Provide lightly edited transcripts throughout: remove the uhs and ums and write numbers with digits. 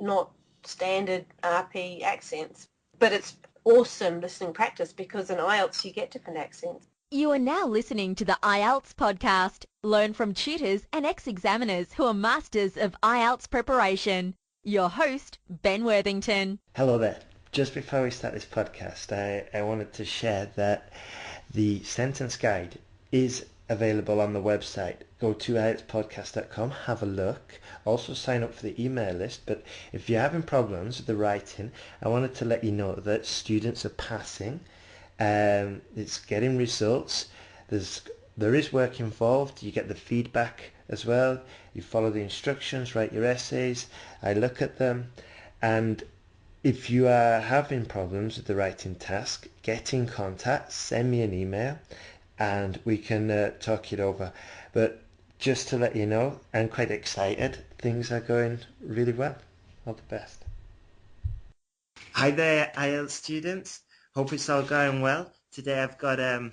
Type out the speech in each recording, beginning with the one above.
not standard RP accents. But it's awesome listening practice because in IELTS you get different accents. You are now listening to the IELTS podcast. Learn from tutors and ex-examiners who are masters of IELTS preparation. Your host, Ben Worthington. Hello there. Just before we start this podcast, I wanted to share that the sentence guide is available on the website. Go to IELTSPodcast.com, have a look. Also sign up for the email list. But if you're having problems with the writing, I wanted to let you know that students are passing. It's getting results. There is work involved. You get the feedback as well. You follow the instructions, write your essays. I look at them, and if you are having problems with the writing task, get in contact, send me an email, and we can talk it over. But just to let you know, I'm quite excited. Things are going really well. All the best. Hi there, IELTS students. Hope it's all going well. Today I've got a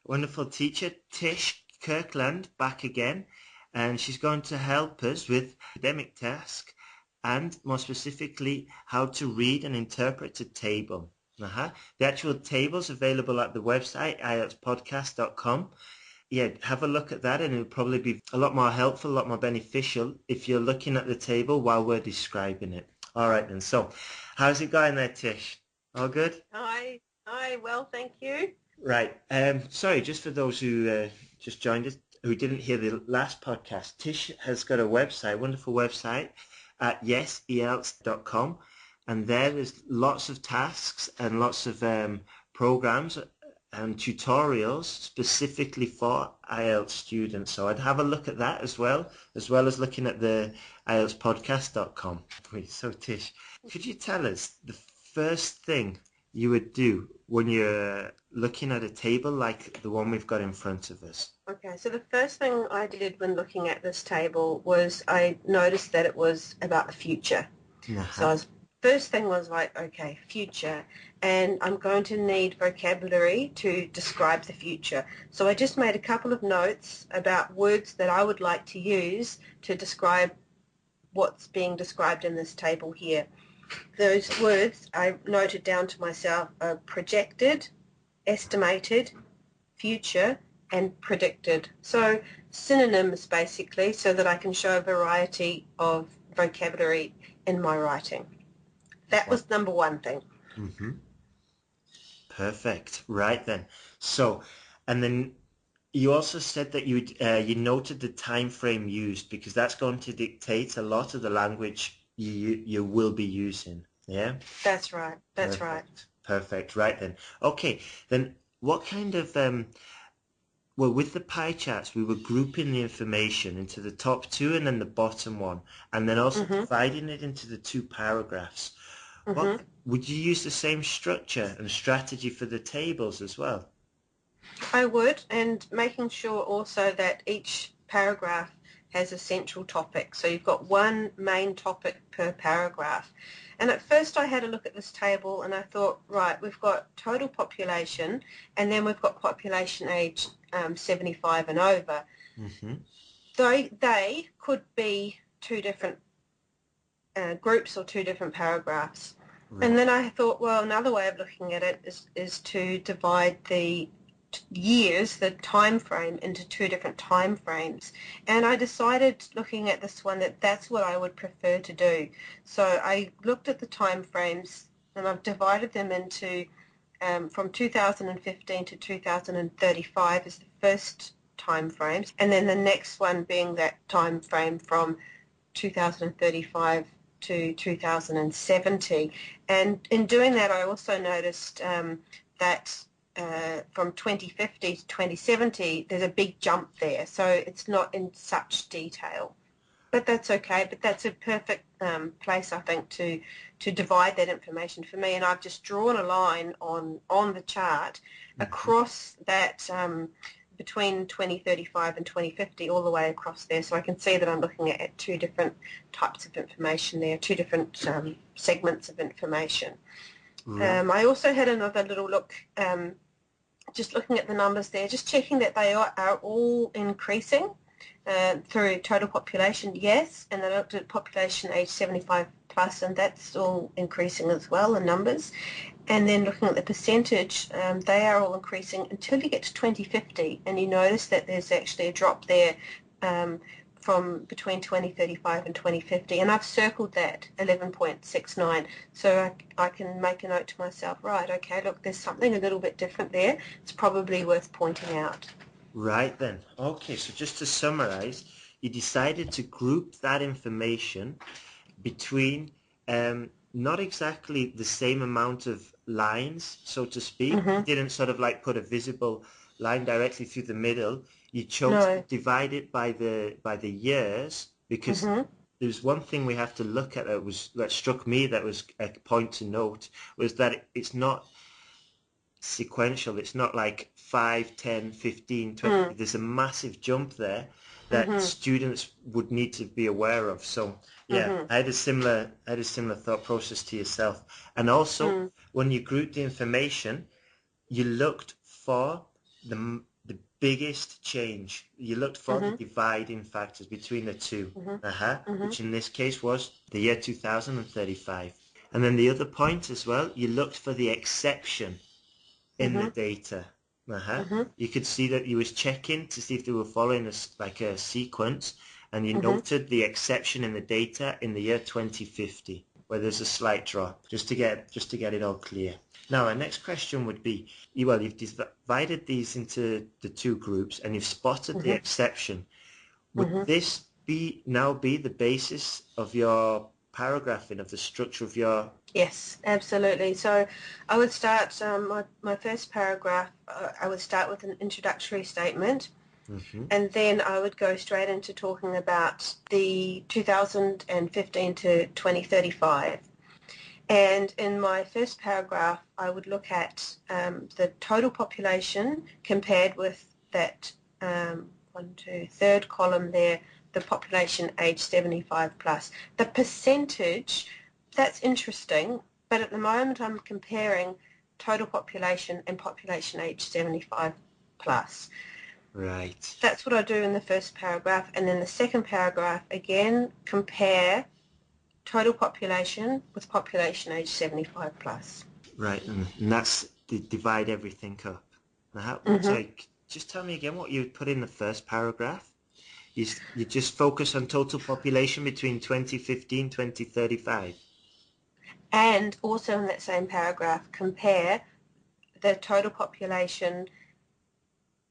wonderful teacher, Tish Kirkland, back again, and she's going to help us with academic task, and more specifically, how to read and interpret a table. The actual table's available at the website, IELTSPodcast.com. Yeah, have a look at that, and it'll probably be a lot more helpful, a lot more beneficial if you're looking at the table while we're describing it. All right then, so how's it going there, Tish? All good? Hi, well, thank you. Right, sorry, just for those who just joined us, who didn't hear the last podcast, Tish has got a website, wonderful website, at IELTS.com, and there's lots of tasks and lots of programs and tutorials specifically for IELTS students. So I'd have a look at that as well as looking at the IELTSPodcast.com. So Tish, could you tell us the first thing you would do when you're looking at a table like the one we've got in front of us? Okay, so the first thing I did when looking at this table was I noticed that it was about the future. So first thing was like, okay, future, and I'm going to need vocabulary to describe the future. So I just made a couple of notes about words that I would like to use to describe what's being described in this table here. Those words I noted down to myself are projected, estimated, future, and predicted. So synonyms basically, so that I can show a variety of vocabulary in my writing. That was number one thing. Mm-hmm. Perfect. Right then. So, and then you also said that you noted the time frame used, because that's going to dictate a lot of the language you will be using. Yeah? That's right. That's Perfect. right. Perfect. Right then. Okay. Then what kind of well, with the pie charts, we were grouping the information into the top two and then the bottom one, and then also dividing it into the two paragraphs. What, would you use the same structure and strategy for the tables as well? I would, and making sure also that each paragraph has a central topic. So you've got one main topic per paragraph. And at first I had a look at this table and I thought, right, we've got total population and then we've got population age 75 and over. Though they could be two different groups or two different paragraphs. Right. And then I thought, well, another way of looking at it is to divide the years, the time frame, into two different time frames. And I decided, looking at this one, that that's what I would prefer to do. So I looked at the time frames and I've divided them into from 2015 to 2035 is the first time frame, and then the next one being that time frame from 2035 to 2070. And in doing that, I also noticed that from 2050 to 2070, there's a big jump there. So it's not in such detail. But that's okay. But that's a perfect place, I think, to divide that information for me. And I've just drawn a line on the chart across that between 2035 and 2050 all the way across there. So I can see that I'm looking at two different types of information there, two different segments of information. I also had another little look, just looking at the numbers there, just checking that they are all increasing. through total population, yes, and I looked at population age 75 plus, and that's all increasing as well in numbers. And then looking at the percentage, they are all increasing until you get to 2050, and you notice that there's actually a drop there from between 2035 and 2050, and I've circled that 11.69, so I can make a note to myself, right, okay, look, there's something a little bit different there. It's probably worth pointing out. Right then. Okay, so just to summarize, you decided to group that information between not exactly the same amount of lines, so to speak. Mm-hmm. You didn't sort of like put a visible line directly through the middle. You chose to divide it by the years, because there's one thing we have to look at that struck me, that was a point to note, was that it's not sequential. It's not like 5, 10, 15, 20. There's a massive jump there that students would need to be aware of. So yeah, I had a similar thought process to yourself. And also when you grouped the information, you looked for the biggest change. You looked for the dividing factors between the two, which in this case was the year 2035. And then the other point as well, you looked for the exception in the data. You could see that you was checking to see if they were following a sequence, and you noted the exception in the data in the year 2050, where there's a slight drop, just to get it all clear. Now, our next question would be, well, you've divided these into the two groups, and you've spotted the exception. Would this now be the basis of your paragraphing, of the structure of your... Yes, absolutely. So I would start my first paragraph, I would start with an introductory statement, and then I would go straight into talking about the 2015 to 2035. And in my first paragraph, I would look at the total population compared with that third column there, the population age 75 plus. The percentage, that's interesting, but at the moment I'm comparing total population and population age 75 plus. Right. That's what I do in the first paragraph, and then the second paragraph, again, compare total population with population age 75 plus. Right, and that's the divide everything up. Now, sorry, just tell me again what you put in the first paragraph. You just focus on total population between 2015 2035. And also in that same paragraph, compare the total population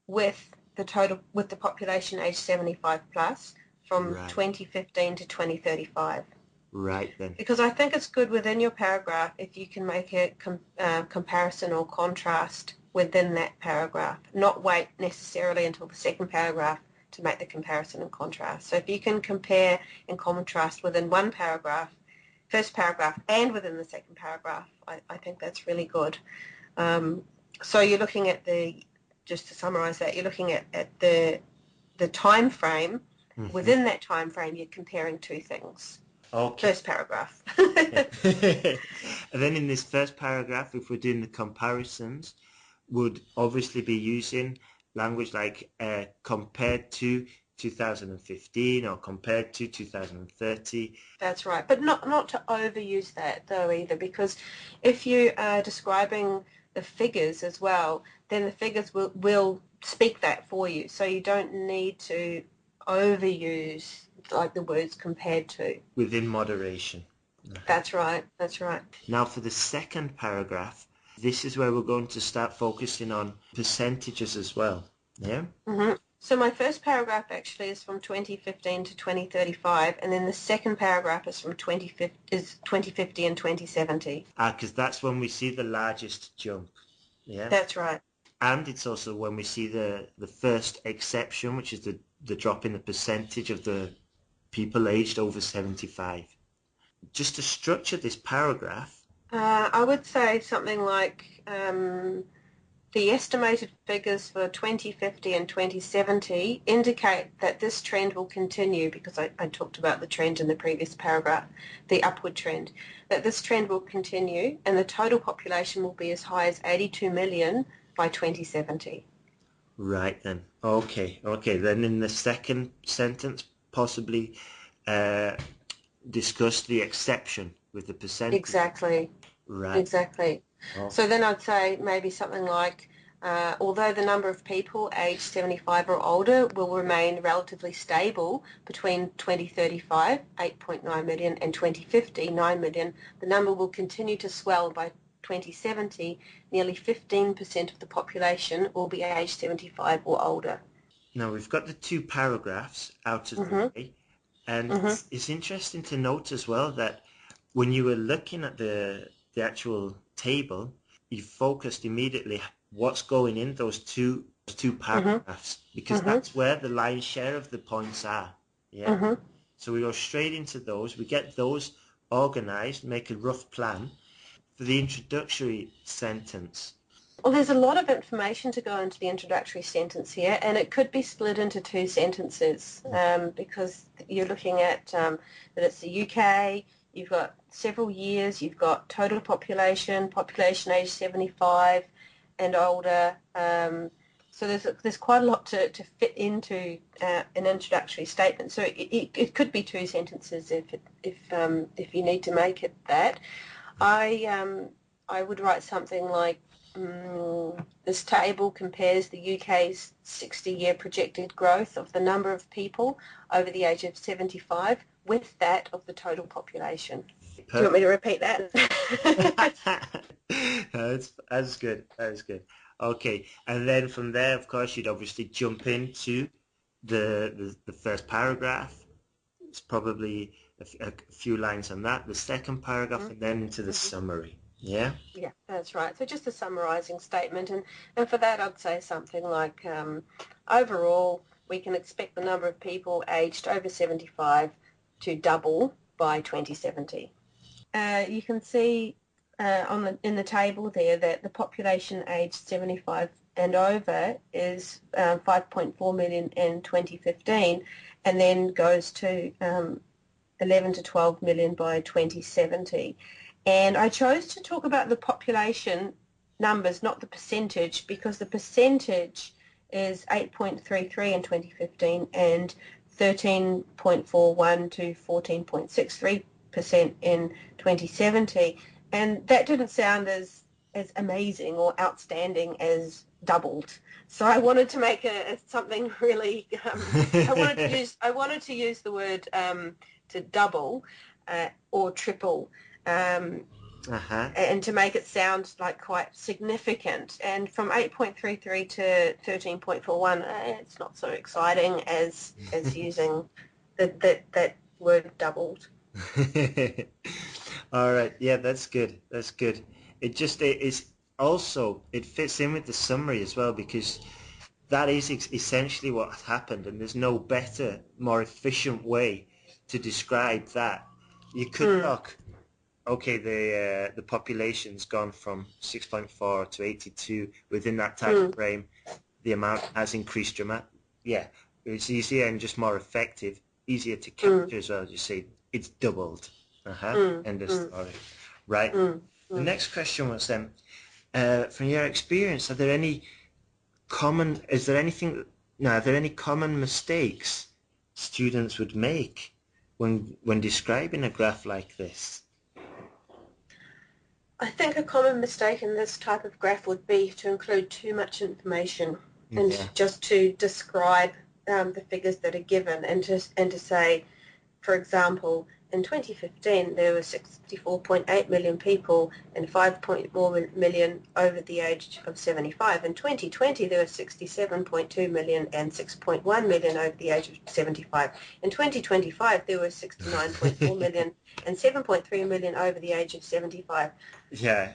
with the population age 75 plus from 2015 to 2035. Right then. Because I think it's good within your paragraph if you can make a comparison or contrast within that paragraph, not wait necessarily until the second paragraph to make the comparison and contrast. So if you can compare and contrast within one paragraph, first paragraph, and within the second paragraph, I think that's really good. So you're looking at just to summarize that, you're looking at the time frame. Within that time frame, you're comparing two things. Okay. First paragraph. And then in this first paragraph, if we're doing the comparisons, would obviously be using language like compared to 2015 or compared to 2030. That's right, but not to overuse that though either, because if you are describing the figures as well, then the figures will speak that for you, so you don't need to overuse like the words compared to. Within moderation. That's right, that's right. Now for the second paragraph, this is where we're going to start focusing on percentages as well. Yeah? So my first paragraph actually is from 2015 to 2035, and then the second paragraph is from 2050 and 2070. Because that's when we see the largest jump. Yeah? That's right. And it's also when we see the first exception, which is the drop in the percentage of the people aged over 75. Just to structure this paragraph, I would say something like the estimated figures for 2050 and 2070 indicate that this trend will continue, because I talked about the trend in the previous paragraph, the upward trend, that this trend will continue and the total population will be as high as 82 million by 2070. Right then. Okay. Then in the second sentence, possibly uh, discuss the exception with the percentage. Exactly. Right. Exactly. Oh, So then I'd say maybe something like, although the number of people aged 75 or older will remain relatively stable between 2035, 8.9 million, and 2050, 9 million, the number will continue to swell. By 2070, nearly 15% of the population will be aged 75 or older. now we've got the two paragraphs out of the Mm-hmm. way, and Mm-hmm. it's interesting to note as well that when you were looking at the actual table, you focused immediately what's going in those two Mm-hmm. paragraphs because Mm-hmm. that's where the lion's share of the points are. Yeah. Mm-hmm. So we go straight into those. We get those organized, make a rough plan for the introductory sentence. Well, there's a lot of information to go into the introductory sentence here, and it could be split into two sentences because you're looking at that it's the UK, you've got several years, you've got total population, population age 75 and older. So there's quite a lot to fit into an introductory statement. So it could be two sentences if you need to make it that. I would write something like, this table compares the UK's 60-year projected growth of the number of people over the age of 75 with that of the total population. Do you want me to repeat that? That's good. That is good. Okay, and then from there, of course, you'd obviously jump into the first paragraph. It's probably a few lines on that. The second paragraph, and then into the summary. Yeah. Yeah, that's right. So just a summarising statement, and for that I'd say something like, overall, we can expect the number of people aged over 75 to double by 2070. You can see in the table there that the population aged 75 and over is 5.4 million in 2015, and then goes to 11 to 12 million by 2070. And I chose to talk about the population numbers, not the percentage, because the percentage is 8.33 in 2015 and 13.41 to 14.63% in 2070. And that didn't sound as amazing or outstanding as doubled. So I wanted to make something really. I wanted to use the word to double or triple, and to make it sound like quite significant. And from 8.33 to 13.41, it's not so exciting as using that word doubled. All right. Yeah, that's good. That's good. It is also, it fits in with the summary as well because that is essentially what happened, and there's no better, more efficient way to describe that. You could talk, okay, the population's gone from 6.4 to 82 within that time frame. The amount has increased dramatically. Yeah, it's easier and just more effective, easier to capture as well. You say it's doubled. End of story. Right. The next question was then, from your experience, are there any are there any common mistakes students would make when describing a graph like this? I think a common mistake in this type of graph would be to include too much information and Yeah. just to describe the figures that are given, and to say, for example, in 2015 there were 64.8 million people and 5.4 million over the age of 75. In 2020 there were 67.2 million and 6.1 million over the age of 75. In 2025 there were 69.4 million and 7.3 million over the age of 75. Yeah.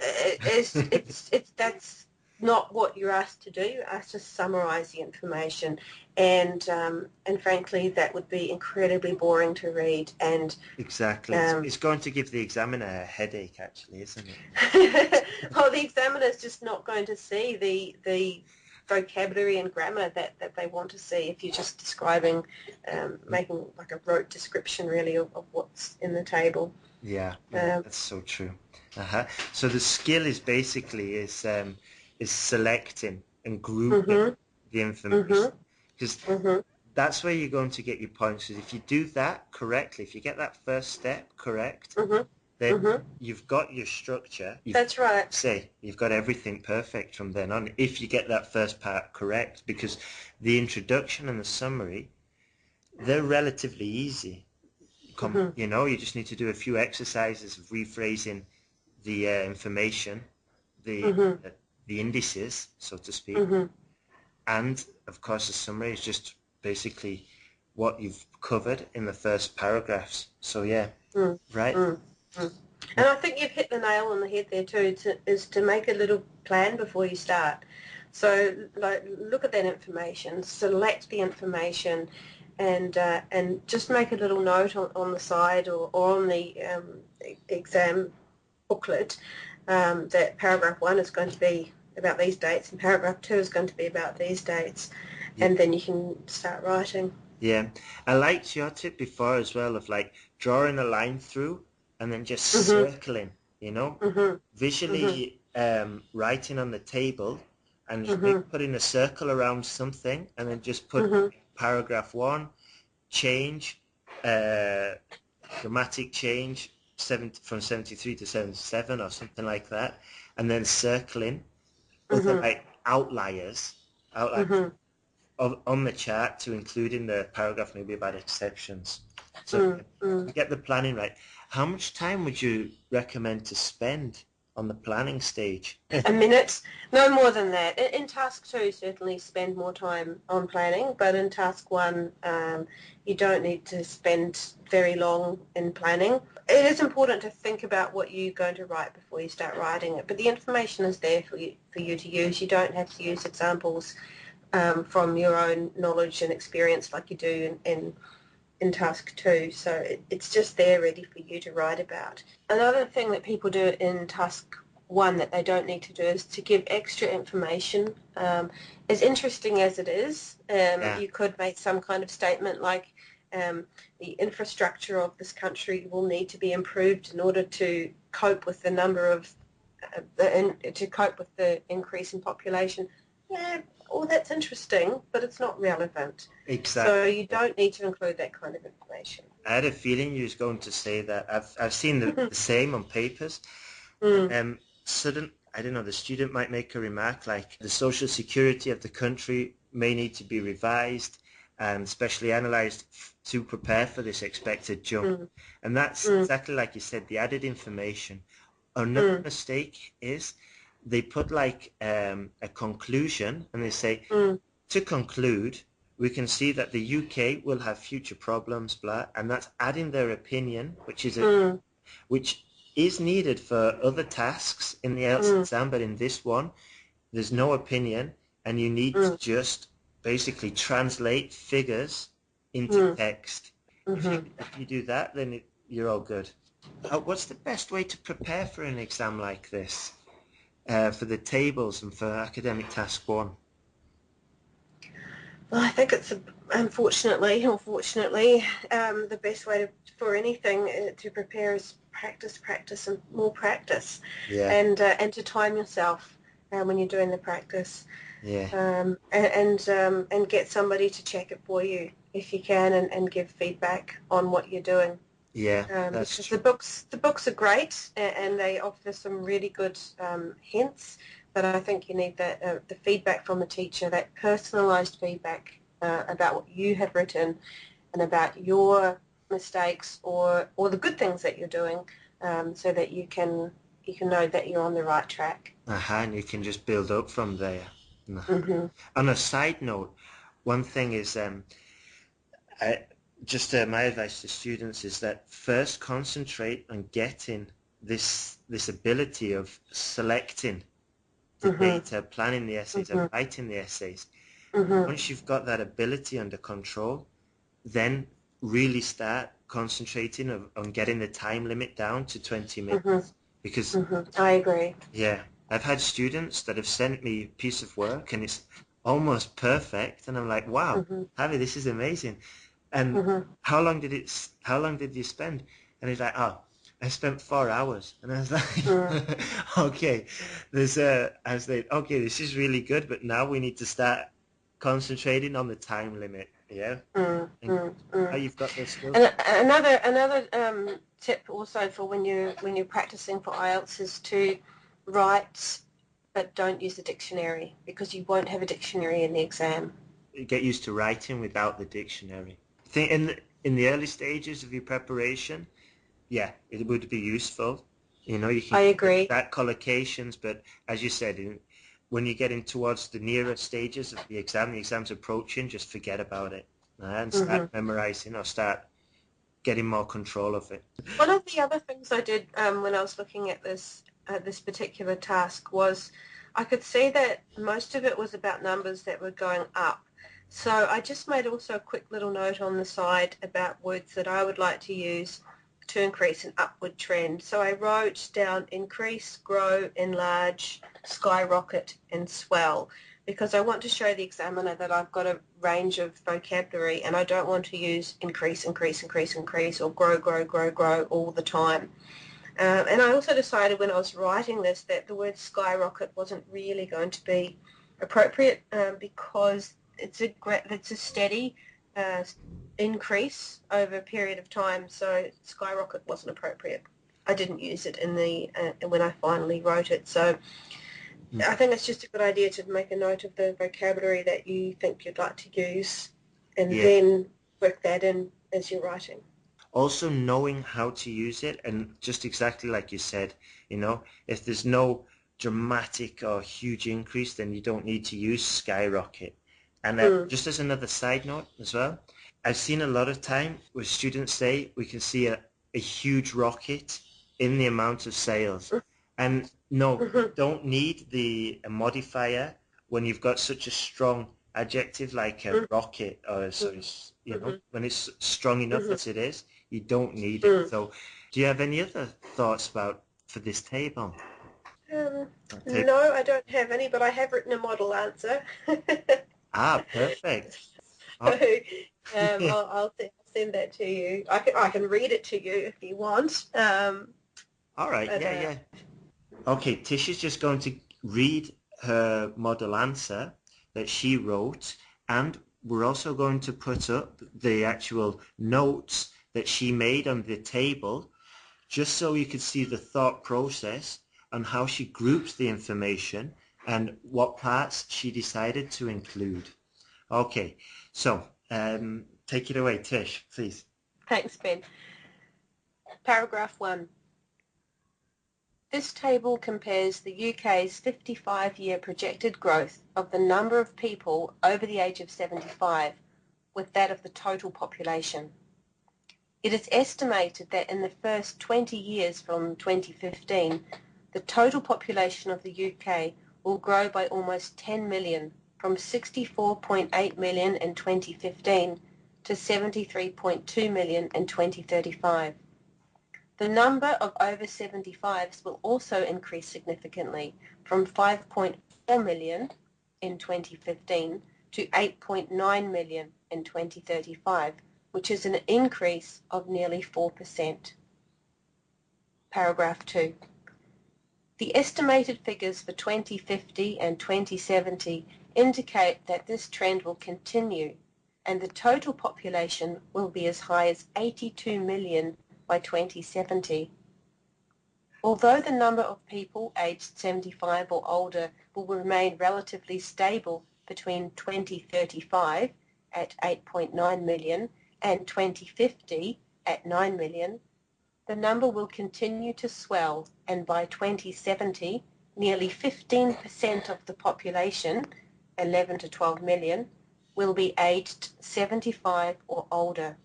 That's not what you're asked to do. You're asked to summarise the information, and frankly, that would be incredibly boring to read. And Exactly. It's going to give the examiner a headache, actually, isn't it? well, the examiner's just not going to see the vocabulary and grammar that they want to see if you're just describing, making like a rote description really of what's in the table. Yeah, that's so true. So the skill is basically is selecting and grouping the information, because Mhm. that's where you're going to get your points. Because if you do that correctly, if you get that first step correct, Mhm. then Mhm. you've got your structure. That's right. You've got everything perfect from then on if you get that first part correct, because the introduction and the summary, they're relatively easy. Mhm. You just need to do a few exercises of rephrasing the information, the Mhm. uh, the indices, so to speak, Mhm. and of course the summary is just basically what you've covered in the first paragraphs. So yeah, Mm. right. Mm. Mm. And I think you've hit the nail on the head there too, is to make a little plan before you start. So like, look at that information, select the information, and just make a little note on the side or on the exam booklet that paragraph 1 is going to be about these dates and paragraph 2 is going to be about these dates, Yeah, and then you can start writing. yeah. I liked your tip before as well of like drawing a line through and then just Mhm. circling, Mhm. Mhm. visually writing on the table and just maybe Mhm. putting a circle around something and then just put Mhm. paragraph 1, change, uh, dramatic change from 73 to 77 or something like that, and then circling other Mhm. like outliers Mhm. on the chart to include in the paragraph maybe about exceptions. So Mm. Mm. you get the planning right. How much time would you recommend to spend on the planning stage? A minute, no more than that. In task 2, certainly spend more time on planning, but in task 1, you don't need to spend very long in planning. It is important to think about what you're going to write before you start writing it, but the information is there for you to use. You don't have to use examples from your own knowledge and experience like you do in task 2. So it's just there ready for you to write about. Another thing that people do in task 1 that they don't need to do is to give extra information. As interesting as it is, Yeah, you could make some kind of statement like the infrastructure of this country will need to be improved in order to cope with the number of to cope with the increase in population. Yeah, well, that's interesting, but it's not relevant. So exactly. you don't need to include that kind of information. I had a feeling you was going to say that. I've seen the same on papers. Mm, I don't know, the student might make a remark like the social security of the country may need to be revised and specially analysed to prepare for this expected jump. mm, And that's mm, exactly like you said, the added information. Another mm, mistake is they put like a conclusion and they say, mm, to conclude, we can see that the UK will have future problems, blah, and that's adding their opinion, mm, which is needed for other tasks in the IELTS mm, exam, but in this one, there's no opinion, and you need to mm, just basically translate figures into mm, text. mhm. If you do that, then you're all good. What's the best way to prepare for an exam like this, for the tables and for academic task 1? Well, I think it's unfortunately, the best way for anything to prepare is practice, practice, and more practice, Yeah, and to time yourself when you're doing the practice, yeah, and get somebody to check it for you if you can, and give feedback on what you're doing. yeah, that's Because true. the books are great and they offer some really good hints, but I think you need the feedback from the teacher, that personalised feedback about what you have written and about your mistakes or the good things that you're doing, so that you can know that you're on the right track. Aha, and you can just build up from there. Hmm. On a side note, one thing is, I, just my advice to students is that first concentrate on getting this ability of selecting the Hmm. data, planning the essays, and Hmm. writing the essays. Hmm. Once you've got that ability under control, then really start concentrating on getting the time limit down to 20 Hmm. minutes. Because, Hmm. I agree. yeah, I've had students that have sent me a piece of work and it's almost perfect, and I'm like, wow, Hmm. Javi, this is amazing. And Hmm. how long did you spend? And he's like, oh, I spent 4 hours. And I was Hmm. like, okay, I was like, okay, this is really good, but now we need to start concentrating on the time limit. Yeah, and how you've got those skills. And another tip also for when you're practicing for IELTS is to write, but don't use the dictionary, because you won't have a dictionary in the exam. You get used to writing without the dictionary. I think in the early stages of your preparation, yeah, it would be useful. You know, you can I agree. that collocations, but as you said, when you're getting towards the nearer stages of the exam's approaching, just forget about it and start memorizing or start getting more control of it. One of the other things I did when I was looking at this particular task was I could see that most of it was about numbers that were going up. So I just made also a quick little note on the side about words that I would like to use to increase an upward trend. So I wrote down increase, grow, enlarge, skyrocket, and swell, because I want to show the examiner that I've got a range of vocabulary and I don't want to use increase, increase, increase, increase, or grow, grow, grow, grow all the time. And I also decided when I was writing this that the word skyrocket wasn't really going to be appropriate because it's a steady increase over a period of time, so skyrocket wasn't appropriate. I didn't use it in the when I finally wrote it. So I think it's just a good idea to make a note of the vocabulary that you think you'd like to use and then work that in as you're writing. Also knowing how to use it, and just exactly like you said, you know, if there's no dramatic or huge increase, then you don't need to use skyrocket. And just as another side note as well, I've seen a lot of time where students say we can see a huge rocket in the amount of sales. And no, you don't need a modifier when you've got such a strong adjective like a rocket, or you know, when it's strong enough as it is, you don't need it. So do you have any other thoughts for this table? No, I don't have any, but I have written a model answer. Ah, perfect. I'll send that to you. I can read it to you if you want. All right, yeah. Okay, Tish is just going to read her model answer that she wrote, and we're also going to put up the actual notes that she made on the table, just so you can see the thought process and how she groups the information and what parts she decided to include. Okay, so take it away, Tish, please. Thanks, Ben. Paragraph 1. This table compares the UK's 55-year projected growth of the number of people over the age of 75 with that of the total population. It is estimated that in the first 20 years from 2015, the total population of the UK will grow by almost 10 million, from 64.8 million in 2015 to 73.2 million in 2035. The number of over 75s will also increase significantly, from 5.4 million in 2015 to 8.9 million in 2035, which is an increase of nearly 4%. Paragraph 2. The estimated figures for 2050 and 2070 indicate that this trend will continue and the total population will be as high as 82 million by 2070. Although the number of people aged 75 or older will remain relatively stable between 2035 at 8.9 million and 2050 at 9 million, the number will continue to swell, and by 2070, nearly 15% of the population, 11 to 12 million, will be aged 75 or older.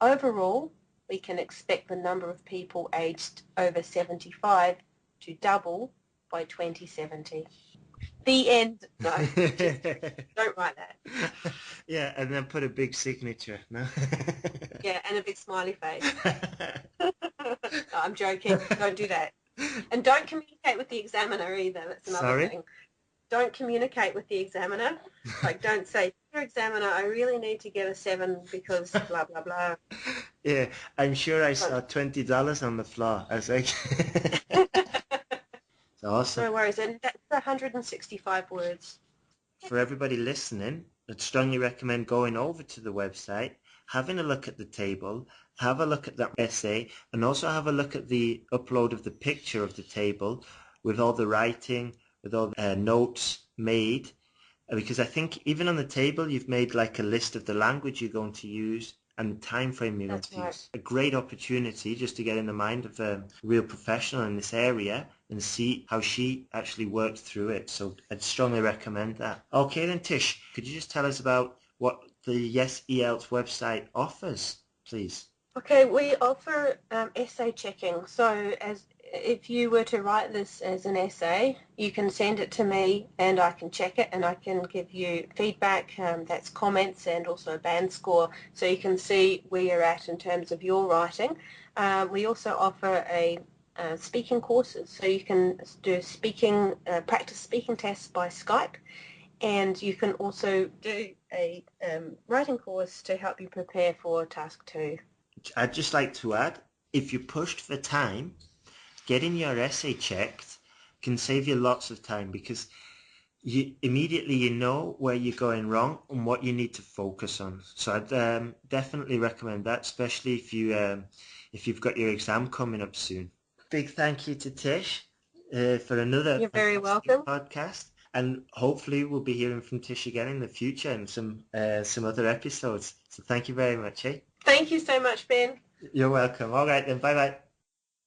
Overall, we can expect the number of people aged over 75 to double by 2070. The end. No, don't write that. Yeah, and then put a big signature. No. Yeah, and a big smiley face. No, I'm joking. Don't do that. And don't communicate with the examiner either. That's another thing. Don't communicate with the examiner. Like, don't say, dear examiner, I really need to get a 7 because blah, blah, blah. Yeah, I'm sure I saw $20 on the floor. I was like, it's awesome. No worries. And that's 165 words. for everybody listening, I'd strongly recommend going over to the website, having a look at the table, have a look at that essay, and also have a look at the upload of the picture of the table with all the writing, with all the notes made. Because I think even on the table, you've made like a list of the language you're going to use and the time frame you're going to use. A great opportunity just to get in the mind of a real professional in this area and see how she actually worked through it. So I'd strongly recommend that. Okay then, Tish, could you just tell us about what the Yes IELTS website offers, please? Okay, we offer essay checking. So if you were to write this as an essay, you can send it to me and I can check it and I can give you feedback, that's comments and also a band score, so you can see where you're at in terms of your writing. We also offer speaking courses, so you can do practice speaking tests by Skype, and you can also do a writing course to help you prepare for task 2. I'd just like to add, if you're pushed for time, getting your essay checked can save you lots of time, because you immediately know where you're going wrong and what you need to focus on. So I'd definitely recommend that, especially if you've got your exam coming up soon. Big thank you to Tish for another You're very welcome. podcast, and hopefully we'll be hearing from Tish again in the future and some other episodes. So thank you very much. Thank you so much, Ben. You're welcome. All right then, bye-bye.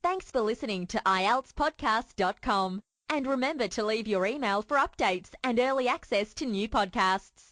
Thanks for listening to IELTSPodcast.com. And remember to leave your email for updates and early access to new podcasts.